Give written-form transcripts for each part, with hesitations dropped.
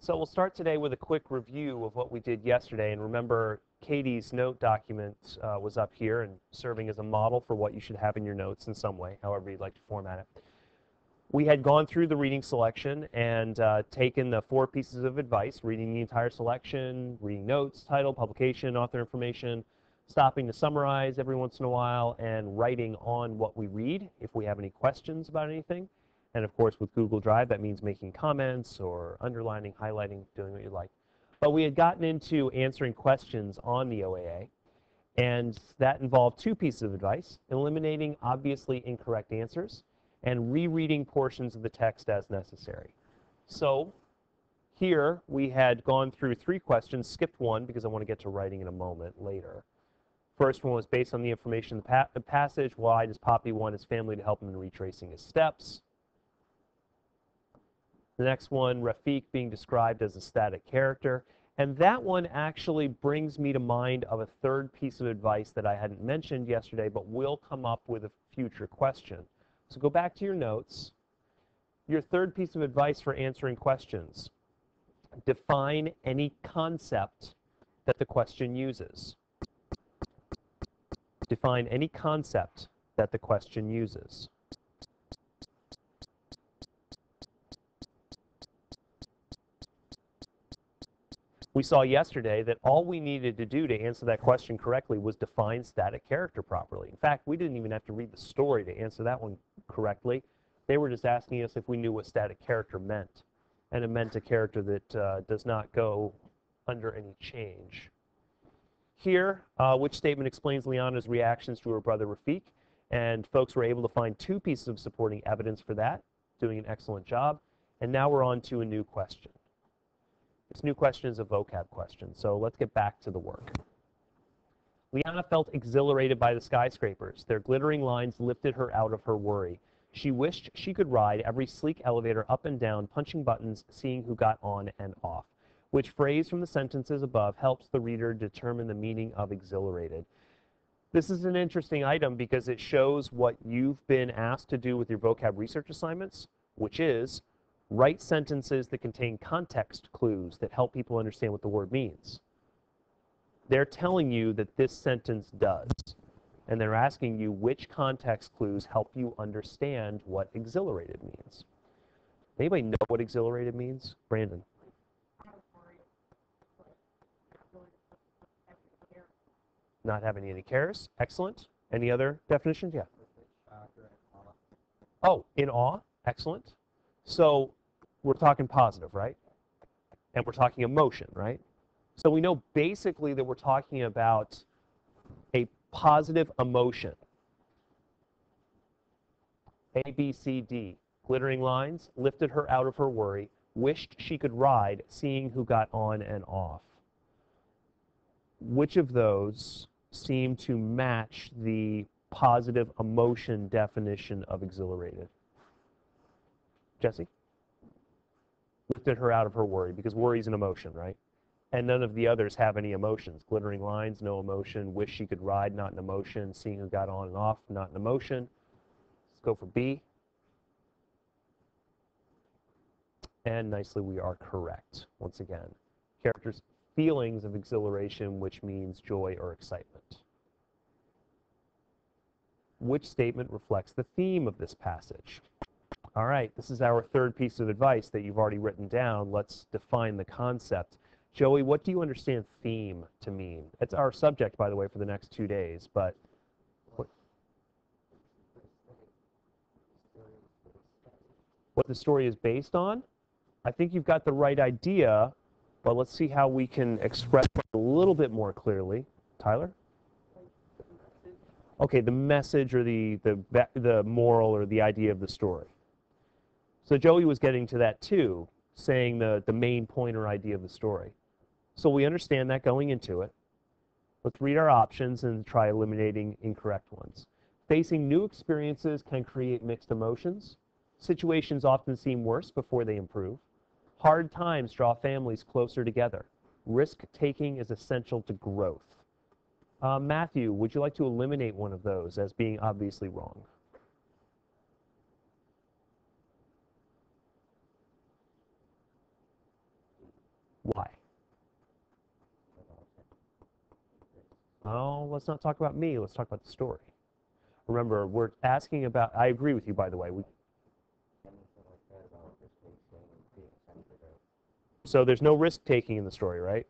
So we'll start today with a quick review of what we did yesterday. And remember, Katie's note document was up here and serving as a model for what you should have in your notes in some way, however you'd like to format it. We had gone through the reading selection and taken the 4 pieces of advice: reading the entire selection, reading notes, title, publication, author information, stopping to summarize every once in a while, and writing on what we read if we have any questions about anything. And of course, with Google Drive, that means making comments or underlining, highlighting, doing what you like. But we had gotten into answering questions on the OAA, and that involved 2 pieces of advice: eliminating obviously incorrect answers and rereading portions of the text as necessary. So here we had gone through 3 questions, skipped one because I want to get to writing in a moment later. First one was based on the information in the passage. Why does Poppy want his family to help him in retracing his steps? The next one, Rafiq being described as a static character. And that one actually brings me to mind of a 3rd piece of advice that I hadn't mentioned yesterday, but will come up with a future question. So go back to your notes. Your 3rd piece of advice for answering questions: define any concept that the question uses. Define any concept that the question uses. We saw yesterday that all we needed to do to answer that question correctly was define static character properly. In fact, we didn't even have to read the story to answer that one correctly. They were just asking us if we knew what static character meant. And it meant a character that does not go under any change. Here, which statement explains Liana's reactions to her brother Rafiq? And folks were able to find 2 pieces of supporting evidence for that, doing an excellent job. And now we're on to a new question. This new question is a vocab question, so let's get back to the work. Liana felt exhilarated by the skyscrapers. Their glittering lines lifted her out of her worry. She wished she could ride every sleek elevator up and down, punching buttons, seeing who got on and off. Which phrase from the sentences above helps the reader determine the meaning of exhilarated? This is an interesting item because it shows what you've been asked to do with your vocab research assignments, which is write sentences that contain context clues that help people understand what the word means. They're telling you that this sentence does, and they're asking you which context clues help you understand what exhilarated means. Anybody know what exhilarated means? Brandon. Not having any cares. Excellent. Any other definitions? Yeah. Oh, in awe. Excellent. So we're talking positive, right? And we're talking emotion, right? So we know basically that we're talking about a positive emotion. A, B, C, D. Glittering lines lifted her out of her worry, wished she could ride, seeing who got on and off. Which of those seem to match the positive emotion definition of exhilarated? Jesse? Lifted her out of her worry, because worry is an emotion, right? And none of the others have any emotions. Glittering lines, no emotion. Wish she could ride, not an emotion. Seeing who got on and off, not an emotion. Let's go for B. And nicely, we are correct. Once again, characters' feelings of exhilaration, which means joy or excitement. Which statement reflects the theme of this passage? All right, this is our 3rd piece of advice that you've already written down. Let's define the concept. Joey, what do you understand theme to mean? It's our subject, by the way, for the next 2 days, but what the story is based on? I think you've got the right idea, but let's see how we can express it a little bit more clearly. Tyler? Okay, the message or the moral or the idea of the story. So Joey was getting to that too, saying the main point or idea of the story. So we understand that going into it. Let's read our options and try eliminating incorrect ones. Facing new experiences can create mixed emotions. Situations often seem worse before they improve. Hard times draw families closer together. Risk-taking is essential to growth. Matthew, would you like to eliminate one of those as being obviously wrong? Oh, let's not talk about me. Let's talk about the story. Remember, we're asking about, I agree with you, by the way. So there's no risk taking in the story, right?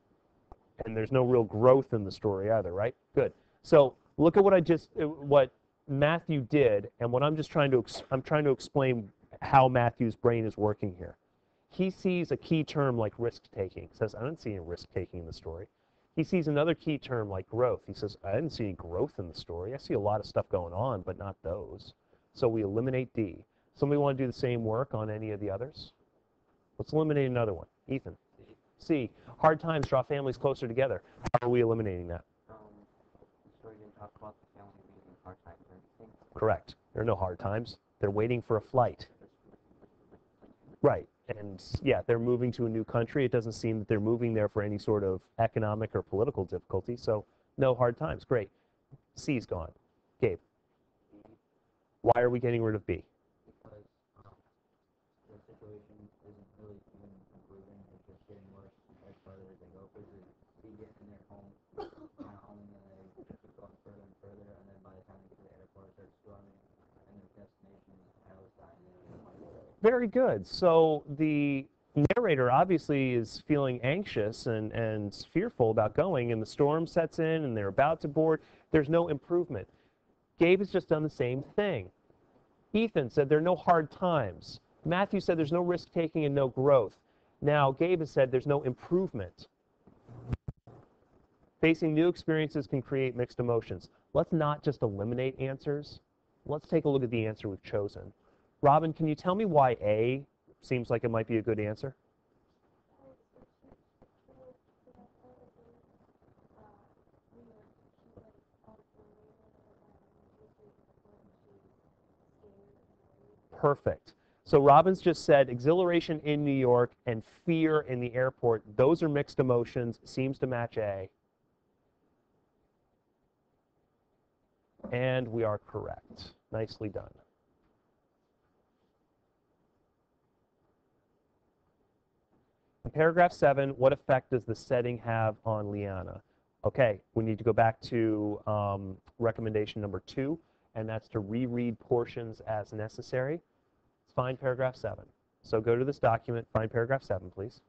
And there's no real growth in the story either, right? Good. So look at what Matthew did, and what I'm just trying to, I'm trying to explain how Matthew's brain is working here. He sees a key term like risk taking. Says, I didn't see any risk taking in the story. He sees another key term like growth. He says, I didn't see any growth in the story. I see a lot of stuff going on, but not those. So we eliminate D. Somebody want to do the same work on any of the others? Let's eliminate another one. Ethan. C. Hard times draw families closer together. How are we eliminating that? The story didn't talk about the family being in hard times or anything. Correct. There are no hard times. They're waiting for a flight. Right. And yeah, they're moving to a new country. It doesn't seem that they're moving there for any sort of economic or political difficulty. So no hard times. Great. C's gone. Gabe. Why are we getting rid of B? Because the situation isn't really even improving. It's just getting worse as further as they go. Because they get in their home, not only and they keep going further and further, and then by the time they get to the airport, they're storming, and their destination is Palestine. Very good. So the narrator obviously is feeling anxious and fearful about going, and the storm sets in, and they're about to board. There's no improvement. Gabe has just done the same thing. Ethan said there are no hard times. Matthew said there's no risk taking and no growth. Now Gabe has said there's no improvement. Facing new experiences can create mixed emotions. Let's not just eliminate answers. Let's take a look at the answer we've chosen. Robin, can you tell me why A seems like it might be a good answer? Perfect. So Robin's just said exhilaration in New York and fear in the airport. Those are mixed emotions. Seems to match A. And we are correct. Nicely done. In paragraph 7, what effect does the setting have on Liana? Okay, we need to go back to recommendation number 2, and that's to reread portions as necessary. Let's find paragraph 7. So go to this document, find paragraph 7, please.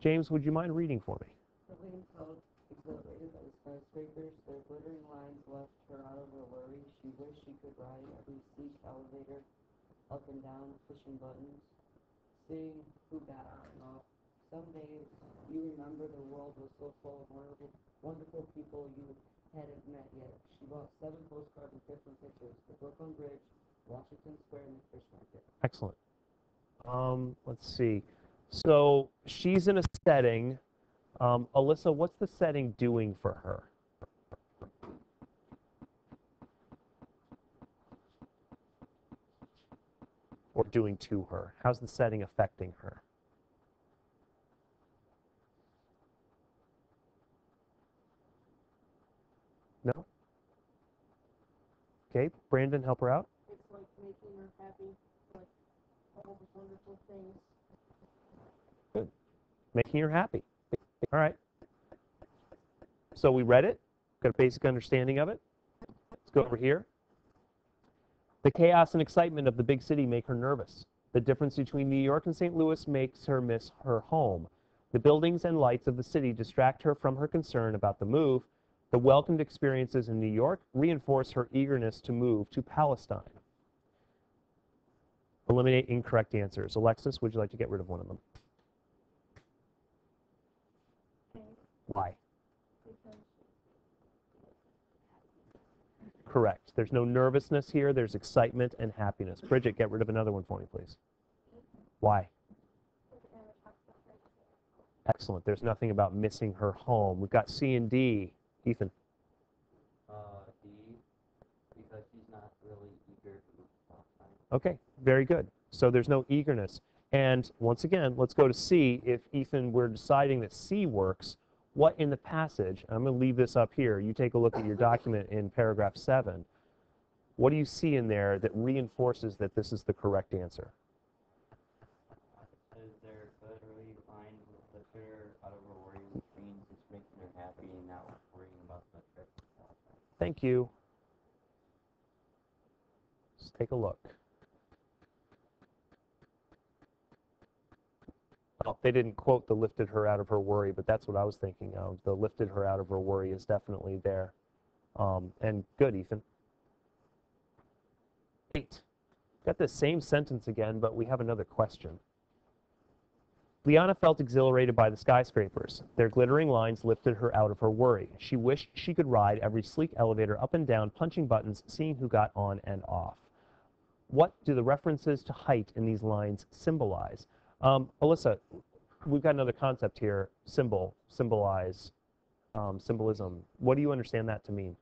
James, would you mind reading for me? Lillian felt exhilarated by the skyscrapers. Their glittering lines left her out of her worry. She wished she could ride every seat elevator up and down, pushing buttons, seeing who got on and off. Some days you remember the world was so full of wonderful people you hadn't met yet. She bought 7 postcards with different pictures: the Brooklyn Bridge, Washington Square, and the fish market. Excellent. Let's see. So she's in a setting. Alyssa, what's the setting doing for her? Or doing to her? How's the setting affecting her? No? Okay, Brandon, help her out. It's like making her happy, like all the wonderful things. Good. Making her happy. All right. So we read it, got a basic understanding of it. Let's go over here. The chaos and excitement of the big city make her nervous. The difference between New York and St. Louis makes her miss her home. The buildings and lights of the city distract her from her concern about the move. The welcomed experiences in New York reinforce her eagerness to move to Palestine. Eliminate incorrect answers. Alexis, would you like to get rid of one of them? Why? Correct. There's no nervousness here. There's excitement and happiness. Bridget, get rid of another one for me, please. Why? Excellent. There's nothing about missing her home. We've got C and D. Ethan. D, because she's not really eager to move to Palestine. Okay, very good. So there's no eagerness. And once again, let's go to C. If Ethan, we're deciding that C works, what in the passage, I'm going to leave this up here, you take a look at your document in paragraph 7, what do you see in there that reinforces that this is the correct answer? They're literally lying Thank you. Let's take a look. Oh, they didn't quote the lifted her out of her worry, but that's what I was thinking of. The lifted her out of her worry is definitely there. And good, Ethan. 8. Got the same sentence again, but we have another question. Liana felt exhilarated by the skyscrapers. Their glittering lines lifted her out of her worry. She wished she could ride every sleek elevator up and down, punching buttons, seeing who got on and off. What do the references to height in these lines symbolize? Alyssa, we've got another concept here, symbolize, symbolism. What do you understand that to mean?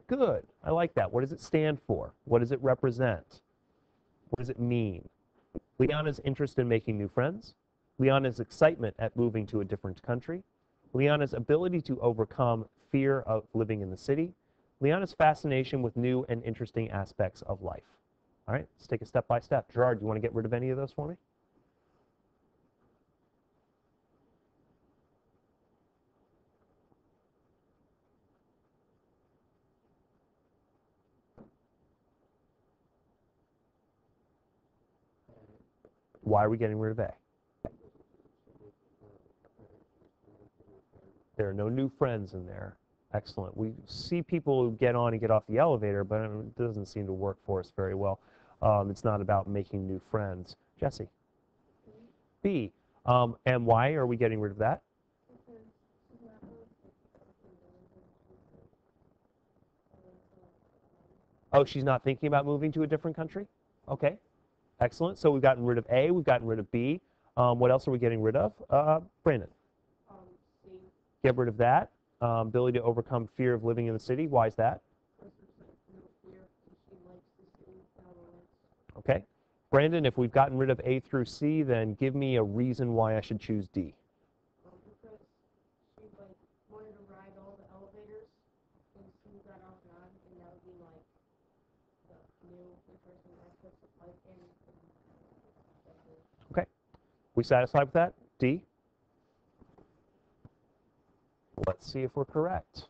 Good. I like that. What does it stand for? What does it represent? What does it mean? Liana's interest in making new friends. Liana's excitement at moving to a different country. Liana's ability to overcome fear of living in the city. Liana's fascination with new and interesting aspects of life. All right, let's take it step by step. Gerard, do you want to get rid of any of those for me? Why are we getting rid of A? There are no new friends in there. Excellent. We see people get on and get off the elevator, but it doesn't seem to work for us very well. It's not about making new friends. Jesse? B. And why are we getting rid of that? Oh, she's not thinking about moving to a different country? Okay, excellent. So we've gotten rid of A, we've gotten rid of B. What else are we getting rid of? Brandon? C. Get rid of that. Ability to overcome fear of living in the city. Why is that? Because there's like no fear, and she likes the city without a lights. Okay. Brandon, if we've gotten rid of A through C, then give me a reason why I should choose D. Because she like wanted to ride all the elevators and see who got off and on, and that would be like the new interesting aspects of life and Okay. We satisfied with that? D? Let's see if we're correct.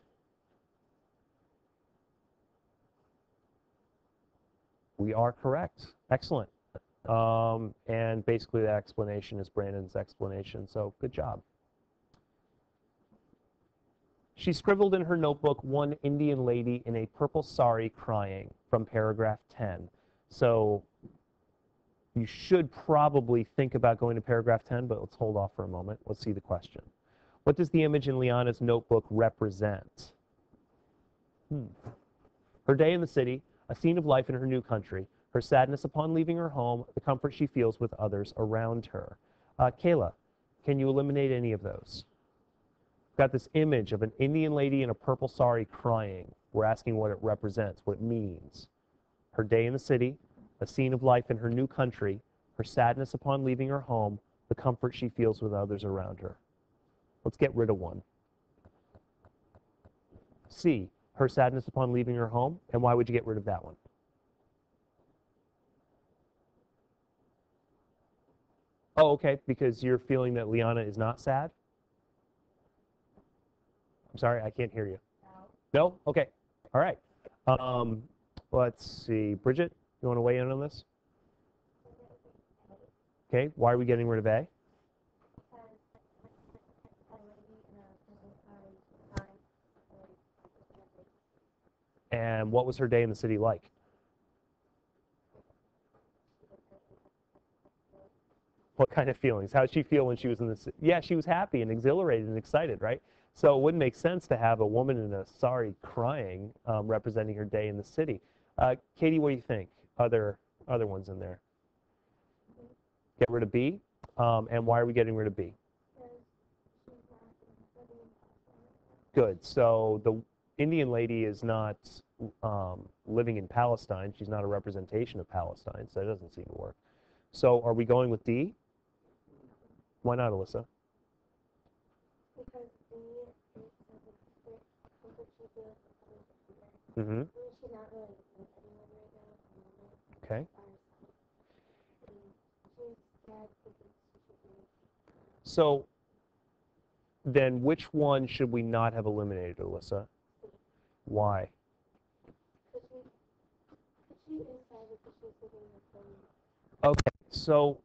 We are correct. Excellent. And basically the explanation is Brandon's explanation, so good job. She scribbled in her notebook, "One Indian lady in a purple sari crying," from paragraph 10. So you should probably think about going to paragraph 10, but let's hold off for a moment. Let's see the question. What does the image in Liana's notebook represent? Her day in the city, a scene of life in her new country, her sadness upon leaving her home, the comfort she feels with others around her. Kayla, can you eliminate any of those? Got this image of an Indian lady in a purple sari crying. We're asking what it represents, what it means. Her day in the city, a scene of life in her new country, her sadness upon leaving her home, the comfort she feels with others around her. Let's get rid of one. C, her sadness upon leaving her home, and why would you get rid of that one? Oh, okay, because you're feeling that Liana is not sad? I'm sorry, I can't hear you. No? Okay. All right. Let's see. Bridget, you want to weigh in on this? Okay. Why are we getting rid of A? And what was her day in the city like? What kind of feelings? How did she feel when she was in the city? Yeah, she was happy and exhilarated and excited, right? So it wouldn't make sense to have a woman in a sari crying representing her day in the city. Katie, what do you think? Other ones in there? Get rid of B. And why are we getting rid of B? Good. So the Indian lady is not living in Palestine. She's not a representation of Palestine, so it doesn't seem to work. So are we going with D? Why not, Alyssa? Because D is comfort she feels Mm-hmm. she's not really with anyone right now at the moment. Okay. By herself. And she's sad because it's such a big. So then which one should we not have eliminated, Alyssa? Why? Because she is sad because she's sitting in the phone. Okay, so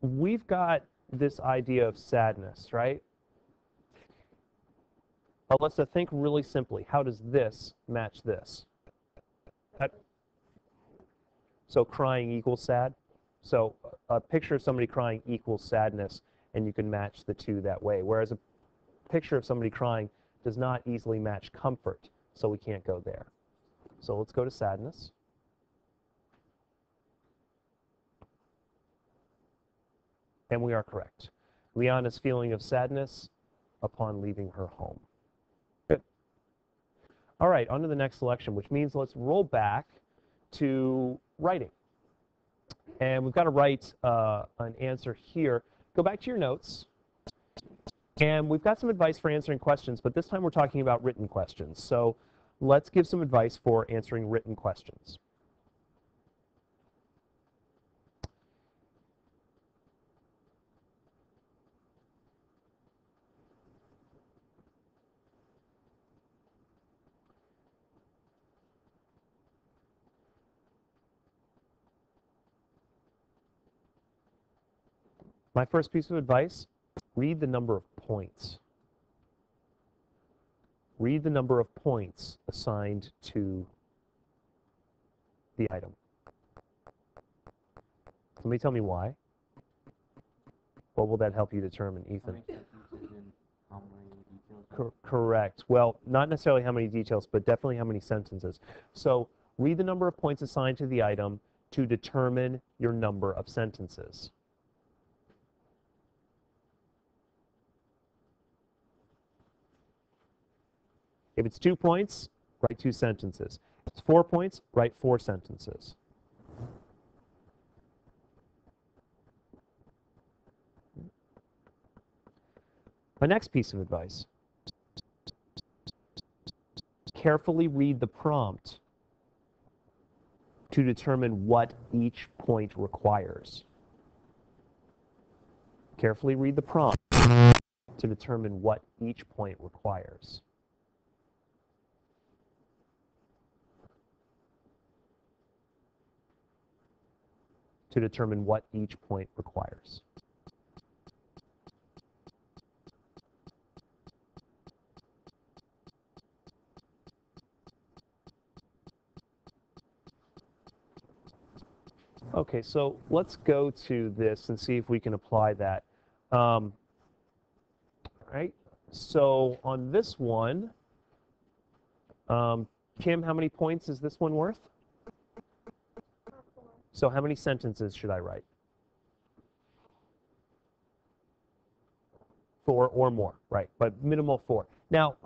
we've got this idea of sadness, right? Alyssa, think really simply. How does this match this? So crying equals sad. So a picture of somebody crying equals sadness, and you can match the two that way. Whereas a picture of somebody crying does not easily match comfort, so we can't go there. So let's go to sadness. And we are correct. Liana's feeling of sadness upon leaving her home. Good. All right, on to the next selection, which means let's roll back to writing. And we've got to write an answer here. Go back to your notes. And we've got some advice for answering questions, but this time we're talking about written questions. So let's give some advice for answering written questions. My first piece of advice, read the number of points. Read the number of points assigned to the item. Somebody tell me why. What will that help you determine, How Ethan? many sentences and how many details? Correct. Well, not necessarily how many details, but definitely how many sentences. So read the number of points assigned to the item to determine your number of sentences. If it's 2 points, write 2 sentences. If it's 4 points, write 4 sentences. My next piece of advice, carefully read the prompt to determine what each point requires. Carefully read the prompt to determine what each point requires. To determine what each point requires. Okay, so let's go to this and see if we can apply that. Right? So on this one, Kim, how many points is this one worth? So how many sentences should I write? 4 or more, right? But minimal 4. Now,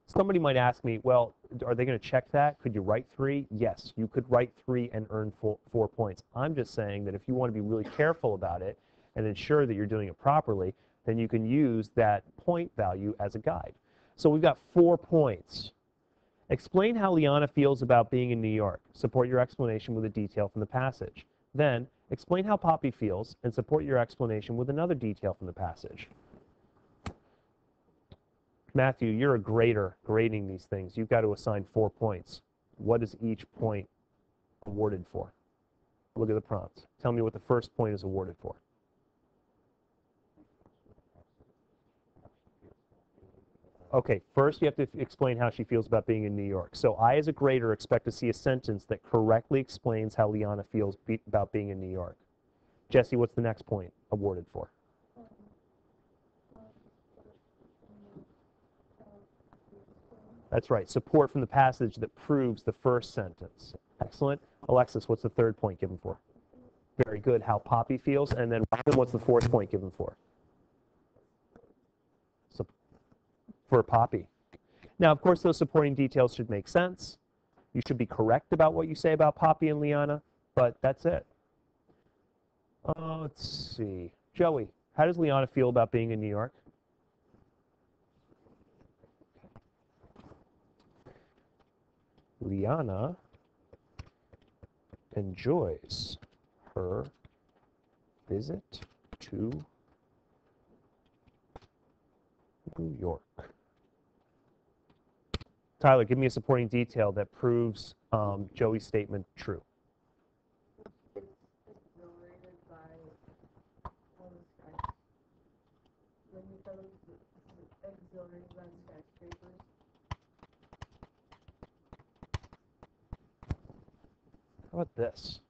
somebody might ask me, well, are they going to check that? Could you write 3? Yes, you could write 3 and earn 4 points. I'm just saying that if you want to be really careful about it and ensure that you're doing it properly, then you can use that point value as a guide. So we've got 4 points. Explain how Liana feels about being in New York. Support your explanation with a detail from the passage. Then, explain how Poppy feels and support your explanation with another detail from the passage. Matthew, you're a grader grading these things. You've got to assign 4 points. What is each point awarded for? Look at the prompt. Tell me what the first point is awarded for. Okay, first you have to explain how she feels about being in New York. So I, as a grader, expect to see a sentence that correctly explains how Liana feels about being in New York. Jesse, what's the next point awarded for? That's right, support from the passage that proves the first sentence. Excellent. Alexis, what's the third point given for? Very good, how Poppy feels. And then Robin, what's the fourth point given for? So, for Poppy. Now, of course, those supporting details should make sense. You should be correct about what you say about Poppy and Liana, but that's it. Let's see. Joey, how does Liana feel about being in New York? Liana enjoys her visit to New York. Tyler, give me a supporting detail that proves Joey's statement true. Exhilarated by all the skyscrapers. When you thought it was exhilarated by the skyscrapers. How about this?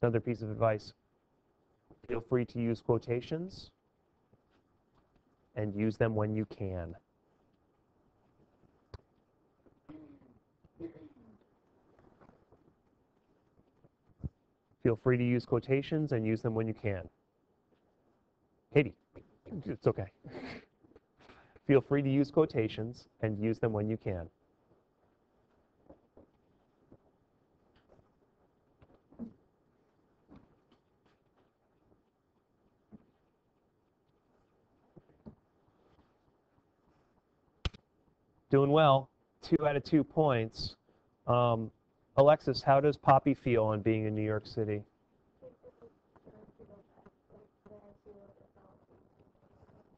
Another piece of advice. Feel free to use quotations and use them when you can. Feel free to use quotations and use them when you can. Katie, it's okay. Feel free to use quotations and use them when you can. Doing well. 2 out of 2 points. Alexis, how does Poppy feel on being in New York City?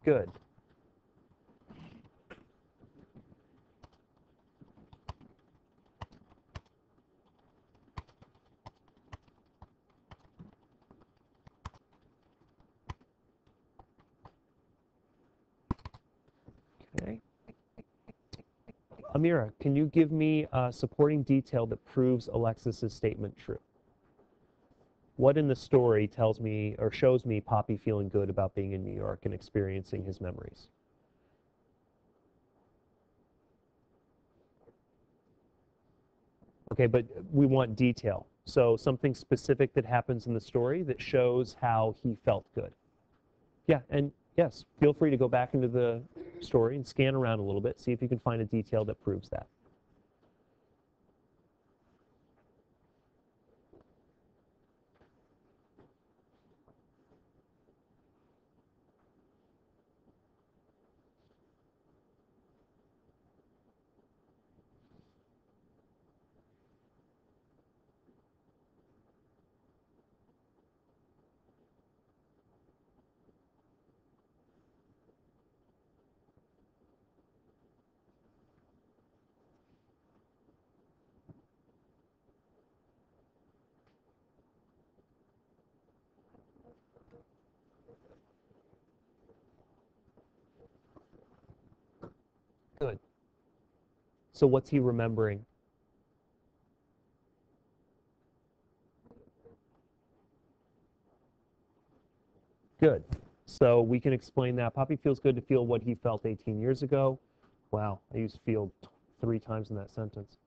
Good. Okay. Amira, can you give me a supporting detail that proves Alexis's statement true? What in the story tells me or shows me Poppy feeling good about being in New York and experiencing his memories? Okay, but we want detail. So something specific that happens in the story that shows how he felt good. Yeah, and yes, feel free to go back into the story and scan around a little bit, see if you can find a detail that proves that. Good. So what's he remembering? Good. So we can explain that. Poppy feels good to feel what he felt 18 years ago. Wow, I used feel 3 times in that sentence.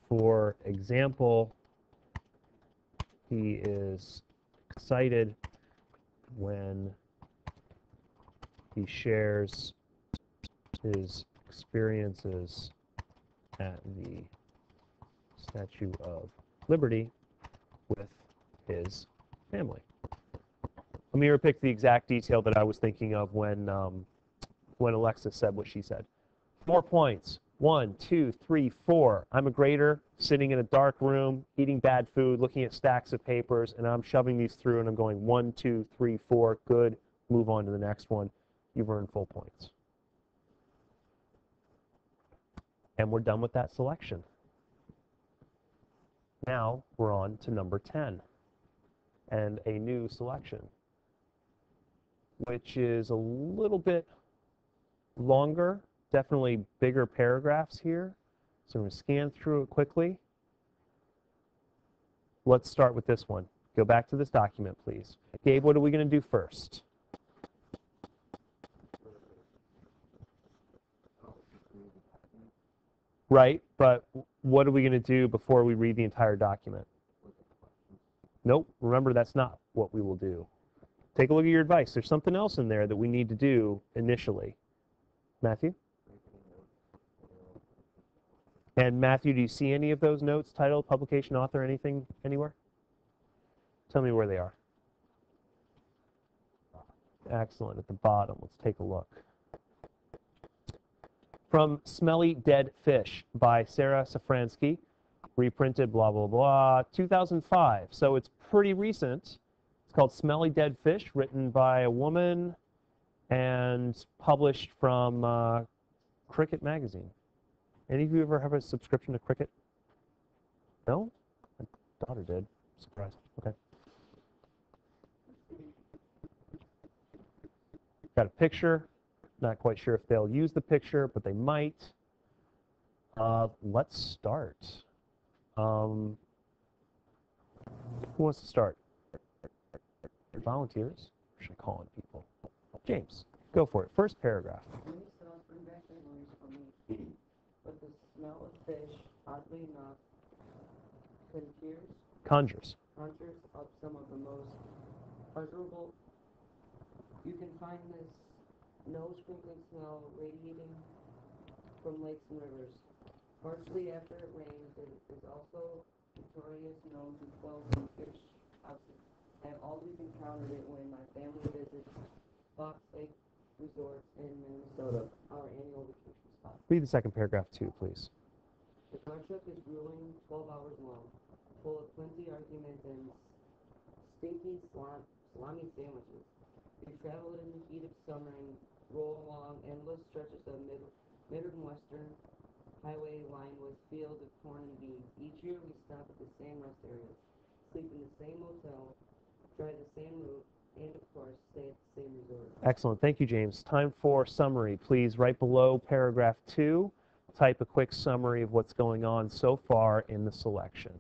For example, he is excited when he shares his experiences at the Statue of Liberty with his family. Amira picked the exact detail that I was thinking of when Alexis said what she said. 4 points. 1, 2, 3, 4. I'm a grader sitting in a dark room, eating bad food, looking at stacks of papers, and I'm shoving these through and I'm going 1, 2, 3, 4. Good. Move on to the next one. You've earned full points. And we're done with that selection. Now we're on to number 10 and a new selection, which is a little bit longer, definitely bigger paragraphs here. So I'm going to scan through it quickly. Let's start with this one. Go back to this document, please. Gabe, what are we going to do first? Right, but what are we going to do before we read the entire document? Nope, remember that's not what we will do. Take a look at your advice. There's something else in there that we need to do initially. Matthew? And Matthew, do you see any of those notes, title, publication, author, anything, anywhere? Tell me where they are. Excellent, at the bottom. Let's take a look. From Smelly Dead Fish by Sarah Safransky, reprinted, blah, blah, blah, 2005. So it's pretty recent. It's called Smelly Dead Fish, written by a woman and published from Cricket Magazine. Any of you ever have a subscription to Cricket? No? My daughter did. Surprised. Okay. Got a picture. Not quite sure if they'll use the picture, but they might. Let's start. Who wants to start? Volunteers? Or should I call on people? James, go for it. First paragraph. Many cells bring back memories for me, but the smell of fish, oddly enough, conjures up some of the most pleasurable. You can find this nose sprinkling smell radiating from lakes and rivers. Partially after it rains, it is also notorious known to flow from fish houses. I have always encountered it when my family visits Fox Lake Resorts in Minnesota, our annual vacation spot. Read the second paragraph too, please. The car trip is grueling, 12 hours long, full of plenty argument and stinky salami sandwiches. We travel in the heat of summer and roll along endless stretches of mid-western highway lined with fields of corn and beans. Each year we stop at the same rest areas, sleep in the same motel, try the same route, and of course stay at the same resort. Excellent. Thank you, James. Time for summary. Please, right below paragraph 2, type a quick summary of what's going on so far in the selection.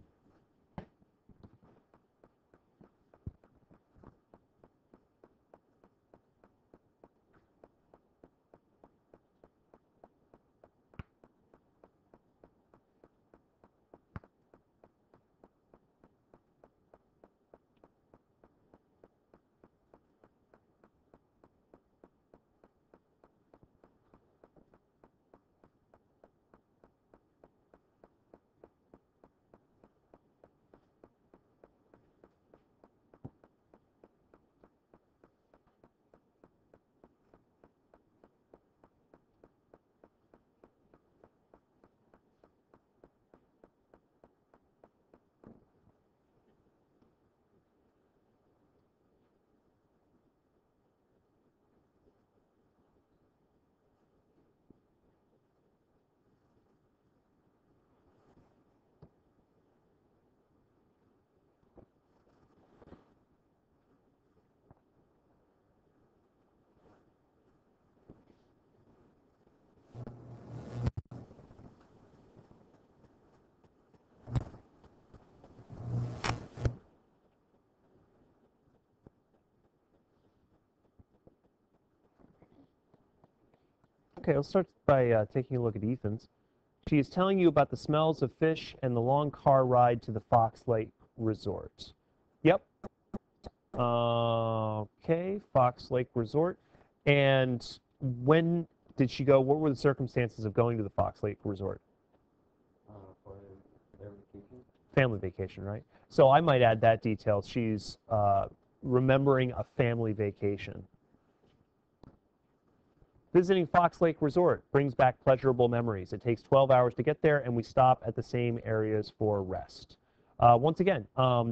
Okay, let's start by taking a look at Ethan's. She is telling you about the smells of fish and the long car ride to the Fox Lake Resort. Yep. Okay, Fox Lake Resort. And when did she go? What were the circumstances of going to the Fox Lake Resort? For their vacation. Family vacation, right? So I might add that detail. She's remembering a family vacation. Visiting Fox Lake Resort brings back pleasurable memories. It takes 12 hours to get there, and we stop at the same areas for rest. Once again,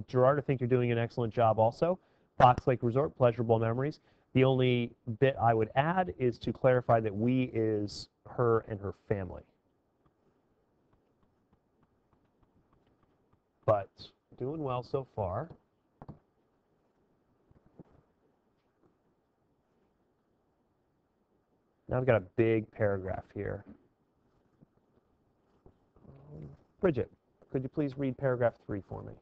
Gerard, I think you're doing an excellent job also. Fox Lake Resort, pleasurable memories. The only bit I would add is to clarify that we is her and her family. But doing well so far. Now I've got a big paragraph here. Bridget, could you please read paragraph 3 for me?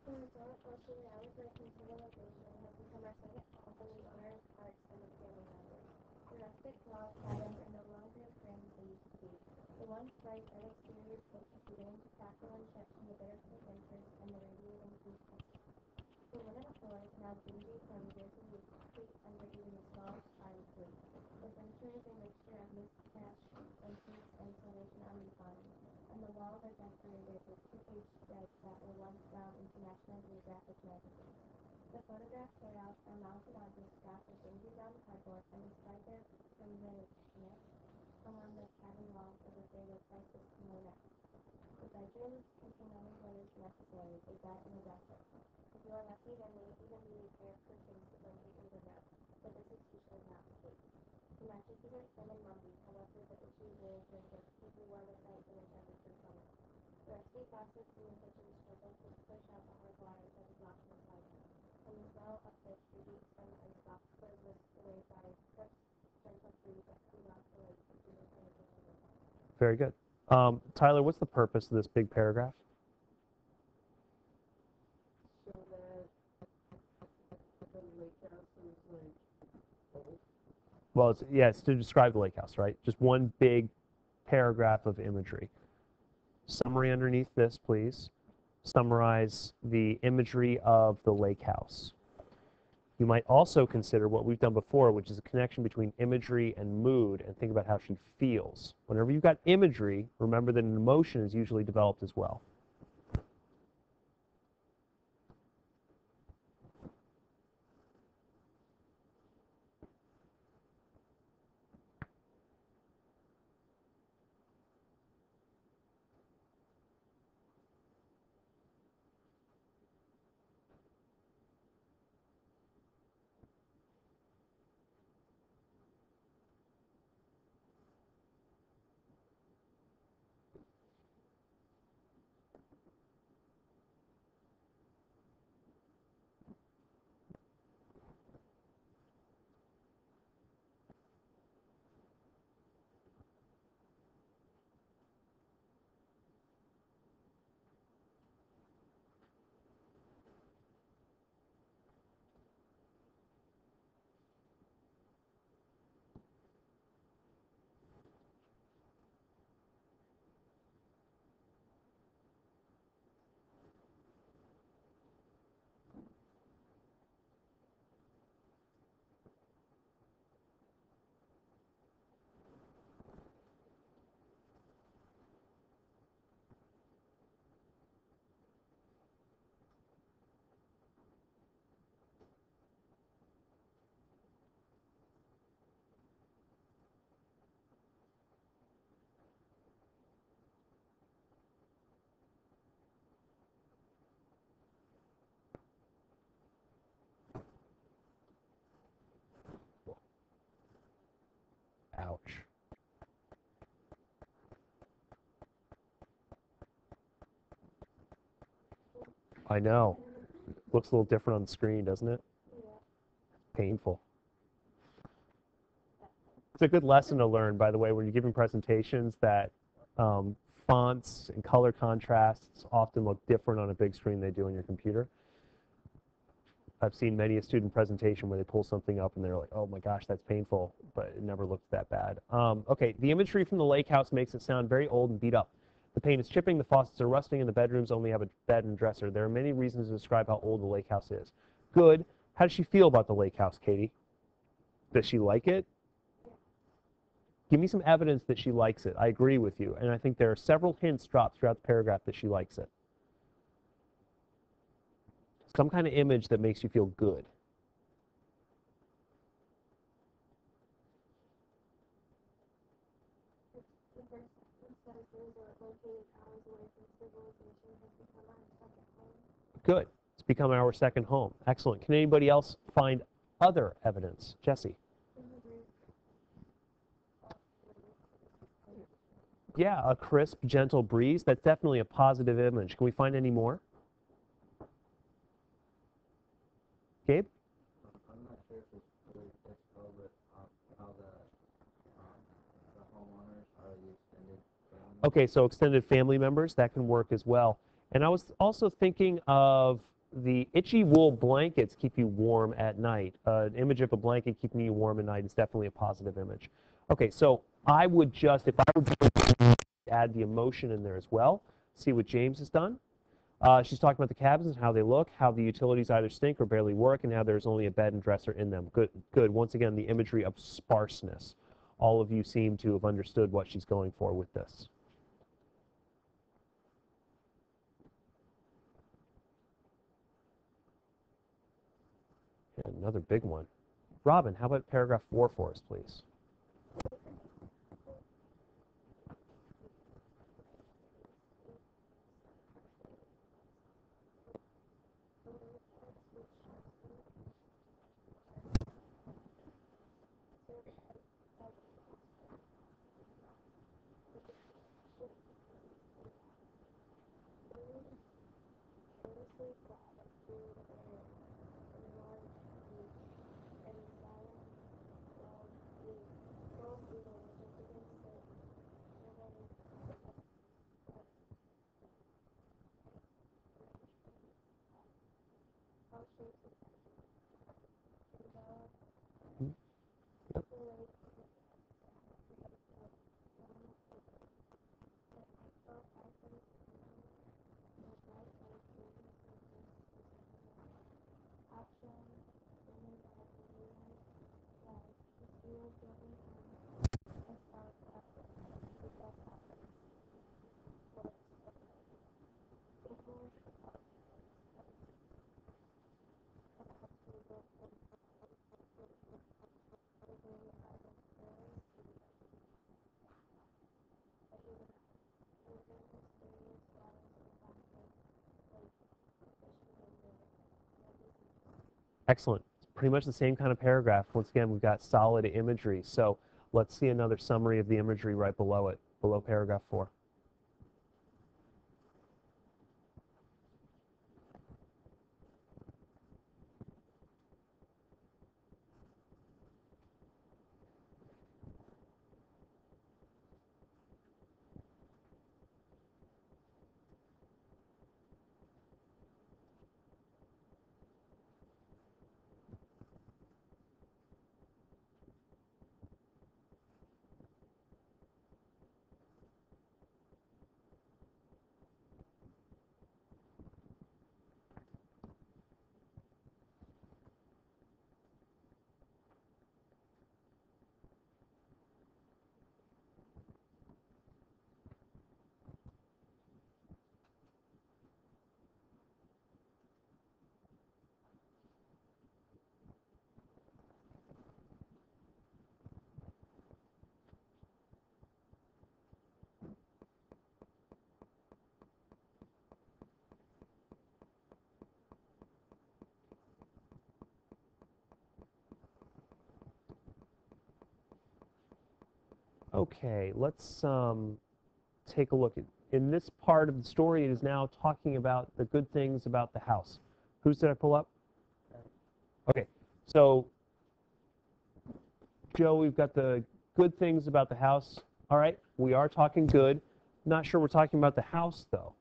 The resort, located at a considerable location, has become our second home for the owners, our extended family members. The rustic log cabins are no longer as grand as they used to be. The once bright red exteriors put the heating, crackle and chips from the bitter cold winters and the radiating heat of summer. The wooden floors, now dingy from years of use, allowed the staff to bring down the cardboard and display their primitive along the cabin walls as if they were priceless kimonos. The bedrooms contain only what is necessary, a bed and a dresser. If you are lucky, there may even be a pair of curtains to blanket your window, but this is usually not the case. The mattresses are thin and lumpy, however, the itchy wool blankets keep you warm at night in a temperature zone. The rusty faucets in the kitchen struggle to push out the hard water that is locked inside them, and the smell of fish radiates from unstopped, but is whisked away by a crisp, gentle breeze that cool off the lake and feels anything in your life. Very good. Tyler, what's the purpose of this big paragraph? So that the lake house is like old. Well, it's to describe the lake house, right? Just one big paragraph of imagery. Summary underneath this, please. Summarize the imagery of the lake house. You might also consider what we've done before, which is a connection between imagery and mood, and think about how she feels. Whenever you've got imagery, remember that an emotion is usually developed as well. Ouch. I know. Looks a little different on the screen, doesn't it? Painful. It's a good lesson to learn, by the way, when you're giving presentations that fonts and color contrasts often look different on a big screen than they do on your computer. I've seen many a student presentation where they pull something up and they're like, oh my gosh, that's painful, but it never looks that bad. Okay, the imagery from the lake house makes it sound very old and beat up. The paint is chipping, the faucets are rusting, and the bedrooms only have a bed and dresser. There are many reasons to describe how old the lake house is. Good. How does she feel about the lake house, Katie? Does she like it? Give me some evidence that she likes it. I agree with you, and I think there are several hints dropped throughout the paragraph that she likes it. Some kind of image that makes you feel good. The first says the resort located hours away from civilization has become our second home. Good. It's become our second home. Excellent. Can anybody else find other evidence? Jesse? Yeah, a crisp, gentle breeze. That's definitely a positive image. Can we find any more? Gabe? I'm not sure if it's really typical, but how the homeowners are the extended family. Okay, so extended family members, that can work as well. And I was also thinking of the itchy wool blankets keep you warm at night. An image of a blanket keeping you warm at night is definitely a positive image. Okay, so I would just, if I were to add the emotion in there as well, see what James has done. She's talking about the cabins and how they look, how the utilities either stink or barely work, and how there's only a bed and dresser in them. Good, good. Once again, the imagery of sparseness. All of you seem to have understood what she's going for with this. Another big one. Robin, how about paragraph 4 for us, please? Excellent. Pretty much the same kind of paragraph. Once again, we've got solid imagery. So let's see another summary of the imagery right below it, below paragraph 4. Okay, let's take a look at, in this part of the story, it is now talking about the good things about the house. Whose did I pull up? Okay, so Joe, we've got the good things about the house. All right, we are talking good. Not sure we're talking about the house, though.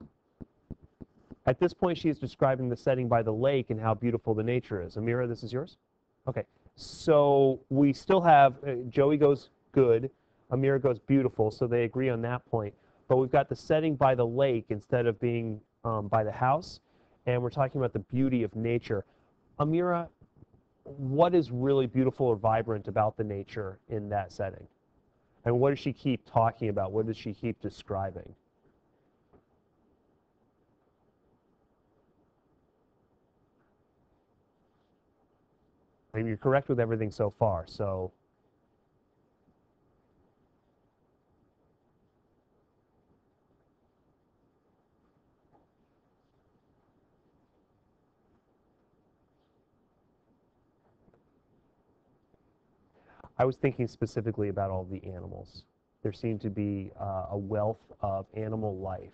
At this point, she is describing the setting by the lake and how beautiful the nature is. Amira, this is yours? Okay, so we still have, Joey goes good, Amira goes beautiful, so they agree on that point. But we've got the setting by the lake instead of being by the house, and we're talking about the beauty of nature. Amira, what is really beautiful or vibrant about the nature in that setting? And what does she keep talking about? What does she keep describing? I mean, you're correct with everything so far, so. I was thinking specifically about all the animals. There seemed to be a wealth of animal life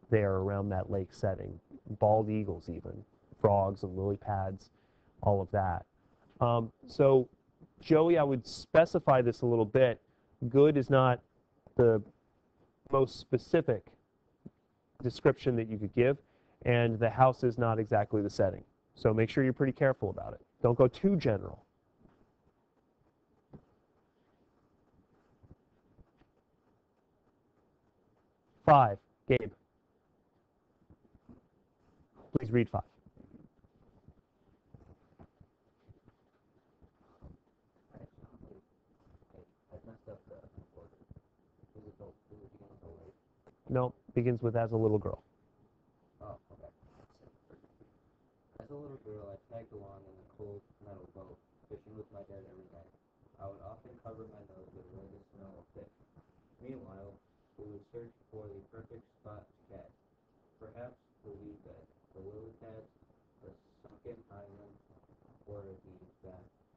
there around that lake setting. Bald eagles even, frogs and lily pads, all of that. So Joey, I would specify this a little bit. Good is not the most specific description that you could give, and the house is not exactly the setting. So make sure you're pretty careful about it. Don't go too general. 5, Gabe. Please read 5. I messed up the order. Does it begin with a lake? No, begins with as a little girl. Oh, okay. As a little girl, I tagged along in the cold metal my dad every night. I would often cover my nose with the smell of fish. Meanwhile, we would search for the perfect spot to catch. Perhaps the weed bed, the lily pads, the sunken island, or the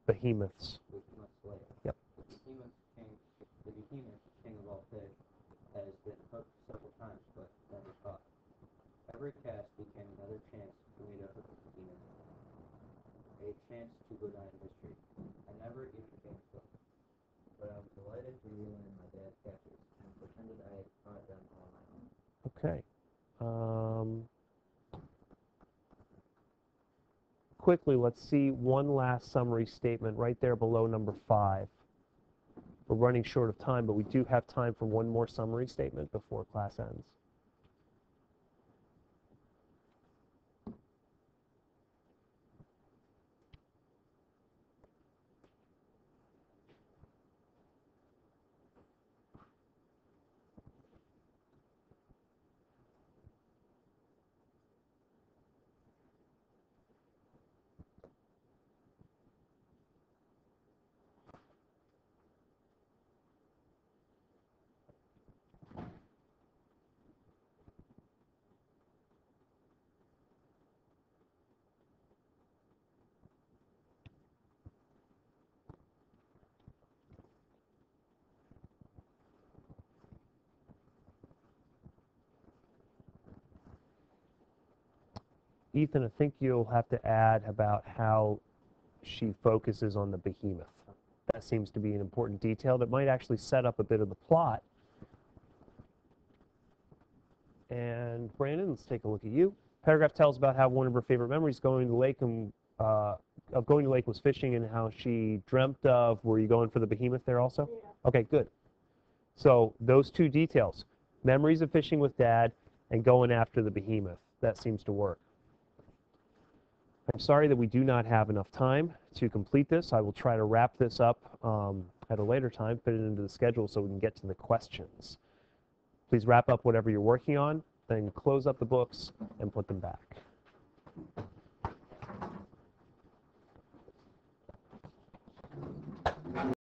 Behemoths. behemoth slayer. Yep. The behemoth king of all fish, has been hooked several times but never caught. Every cast became another chance for me to hook the behemoth, a chance to go down in history. I never even came close, but I was delighted to reel in my dad's catches and pretended I had caught them on my own. Okay. Quickly, let's see one last summary statement right there below number 5. We're running short of time, but we do have time for one more summary statement before class ends. Ethan, I think you'll have to add about how she focuses on the behemoth. That seems to be an important detail that might actually set up a bit of the plot. And Brandon, let's take a look at you. Paragraph tells about how one of her favorite memories going to the lake and of going to the lake was fishing, and how she dreamt of. Were you going for the behemoth there also? Yeah. Okay, good. So those two details: memories of fishing with Dad and going after the behemoth. That seems to work. I'm sorry that we do not have enough time to complete this. I will try to wrap this up at a later time, fit it into the schedule so we can get to the questions. Please wrap up whatever you're working on, then close up the books and put them back.